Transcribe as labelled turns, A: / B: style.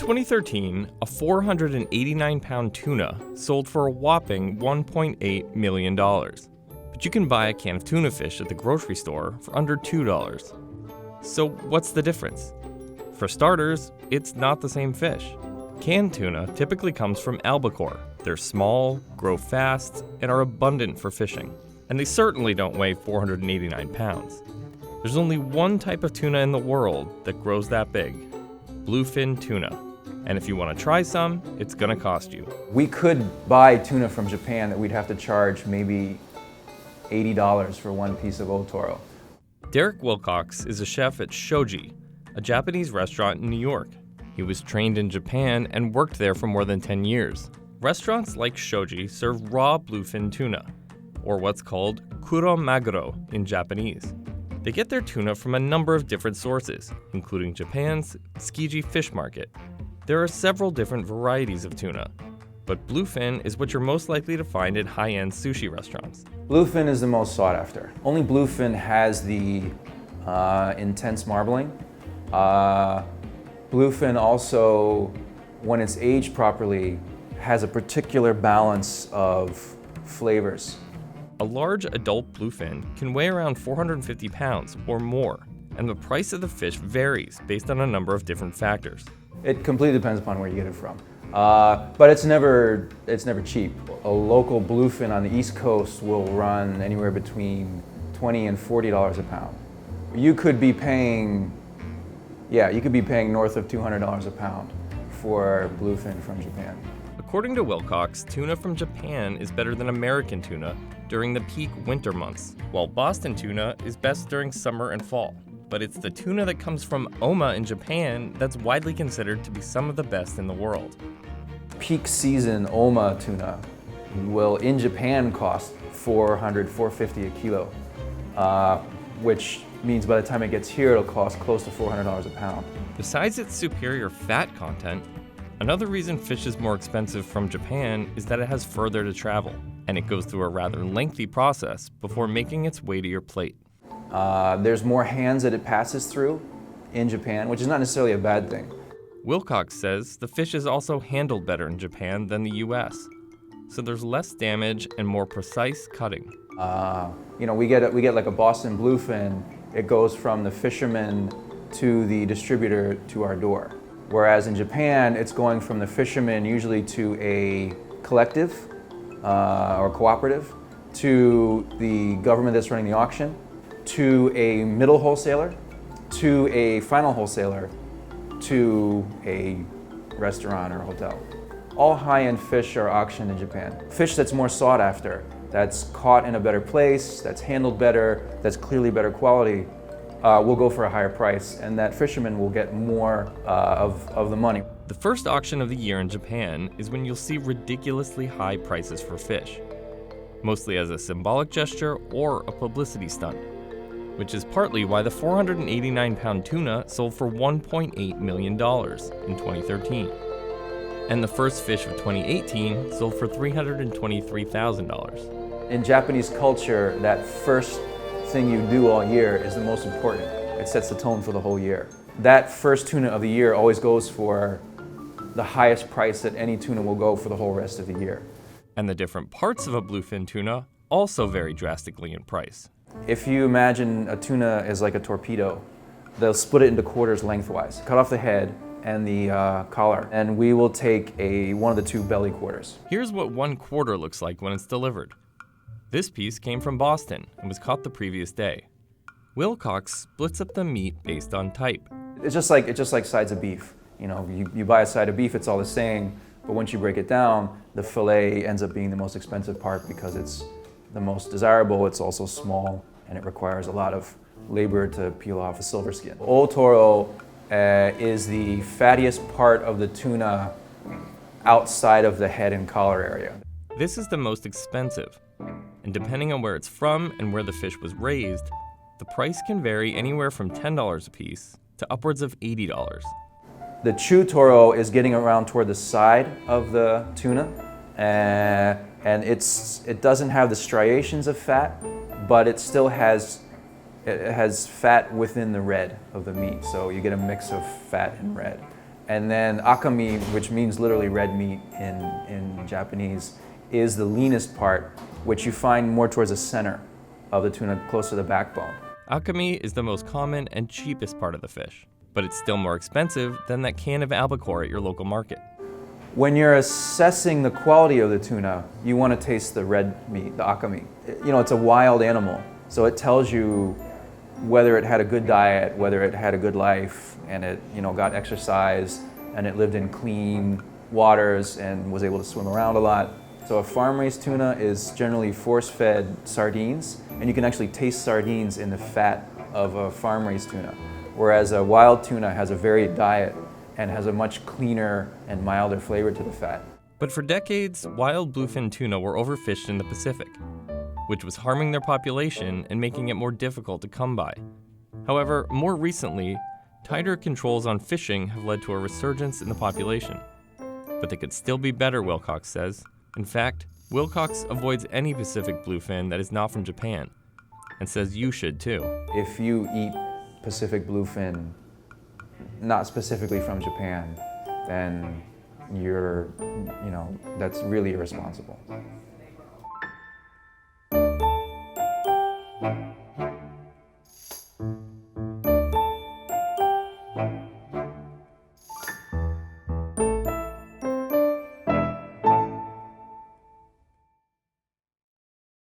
A: 2013, a 489-pound tuna sold for a whopping $1.8 million. But you can buy a can of tuna fish at the grocery store for under $2. So what's the difference? For starters, it's not the same fish. Canned tuna typically comes from albacore. They're small, grow fast, and are abundant for fishing. And they certainly don't weigh 489 pounds. There's only one type of tuna in the world that grows that big: bluefin tuna. And if you want to try some, it's gonna cost you.
B: We could buy tuna from Japan that we'd have to charge maybe $80 for one piece of otoro.
A: Derek Wilcox is a chef at Shoji, a Japanese restaurant in New York. He was trained in Japan and worked there for more than 10 years. Restaurants like Shoji serve raw bluefin tuna, or what's called kuro maguro in Japanese. They get their tuna from a number of different sources, including Japan's Tsukiji fish market. There are several different varieties of tuna, but bluefin is what you're most likely to find at high-end sushi restaurants.
B: Bluefin is the most sought after. Only bluefin has the intense marbling. Bluefin also, when it's aged properly, has a particular balance of flavors.
A: A large adult bluefin can weigh around 450 pounds or more, and the price of the fish varies based on a number of different factors.
B: It completely depends upon where you get it from. But it's never cheap. A local bluefin on the East Coast will run anywhere between $20 and $40 a pound. You could be paying north of $200 a pound for bluefin from Japan.
A: According to Wilcox, tuna from Japan is better than American tuna during the peak winter months, while Boston tuna is best during summer and fall. But it's the tuna that comes from Oma in Japan that's widely considered to be some of the best in the world.
B: Peak season Oma tuna will in Japan cost $450 a kilo, which means by the time it gets here it'll cost close to $400 a pound.
A: Besides its superior fat content, another reason fish is more expensive from Japan is that it has further to travel, and it goes through a rather lengthy process before making its way to your plate.
B: There's more hands that it passes through in Japan, which is not necessarily a bad thing.
A: Wilcox says the fish is also handled better in Japan than the US, so there's less damage and more precise cutting.
B: We get like a Boston bluefin, it goes from the fisherman to the distributor to our door. Whereas in Japan, it's going from the fisherman usually to a collective or cooperative, to the government that's running the auction, to a middle wholesaler, to a final wholesaler, to a restaurant or hotel. All high-end fish are auctioned in Japan. Fish that's more sought after, that's caught in a better place, that's handled better, that's clearly better quality, will go for a higher price, and that fisherman will get more of the money.
A: The first auction of the year in Japan is when you'll see ridiculously high prices for fish, mostly as a symbolic gesture or a publicity stunt, which is partly why the 489-pound tuna sold for $1.8 million in 2013. And the first fish of 2018 sold for $323,000.
B: In Japanese culture, that first thing you do all year is the most important. It sets the tone for the whole year. That first tuna of the year always goes for the highest price that any tuna will go for the whole rest of the year.
A: And the different parts of a bluefin tuna also vary drastically in price.
B: If you imagine a tuna as like a torpedo, they'll split it into quarters lengthwise, cut off the head and the collar, and we will take one of the two belly quarters.
A: Here's what 1/4 looks like when it's delivered. This piece came from Boston and was caught the previous day. Wilcox splits up the meat based on type.
B: It's just like sides of beef. You buy a side of beef, it's all the same, but once you break it down, the fillet ends up being the most expensive part because it's the most desirable, it's also small, and it requires a lot of labor to peel off the silver skin. Otoro is the fattiest part of the tuna outside of the head and collar area.
A: This is the most expensive, and depending on where it's from and where the fish was raised, the price can vary anywhere from $10 a piece to upwards of $80.
B: The chew toro is getting around toward the side of the tuna, and it doesn't have the striations of fat, but it still has fat within the red of the meat, so you get a mix of fat and red. And then akami, which means literally red meat in Japanese, is the leanest part, which you find more towards the center of the tuna, close to the backbone.
A: Akami is the most common and cheapest part of the fish, but it's still more expensive than that can of albacore at your local market.
B: When you're assessing the quality of the tuna, you want to taste the red meat, the akami. You know, it's a wild animal, so it tells you whether it had a good diet, whether it had a good life, and it, you know, got exercise, and it lived in clean waters and was able to swim around a lot. So a farm-raised tuna is generally force-fed sardines, and you can actually taste sardines in the fat of a farm-raised tuna, whereas a wild tuna has a varied diet and has a much cleaner and milder flavor to the fat.
A: But for decades, wild bluefin tuna were overfished in the Pacific, which was harming their population and making it more difficult to come by. However, more recently, tighter controls on fishing have led to a resurgence in the population. But they could still be better, Wilcox says. In fact, Wilcox avoids any Pacific bluefin that is not from Japan, and says you should too.
B: If you eat Pacific bluefin, not specifically from Japan, then that's really irresponsible.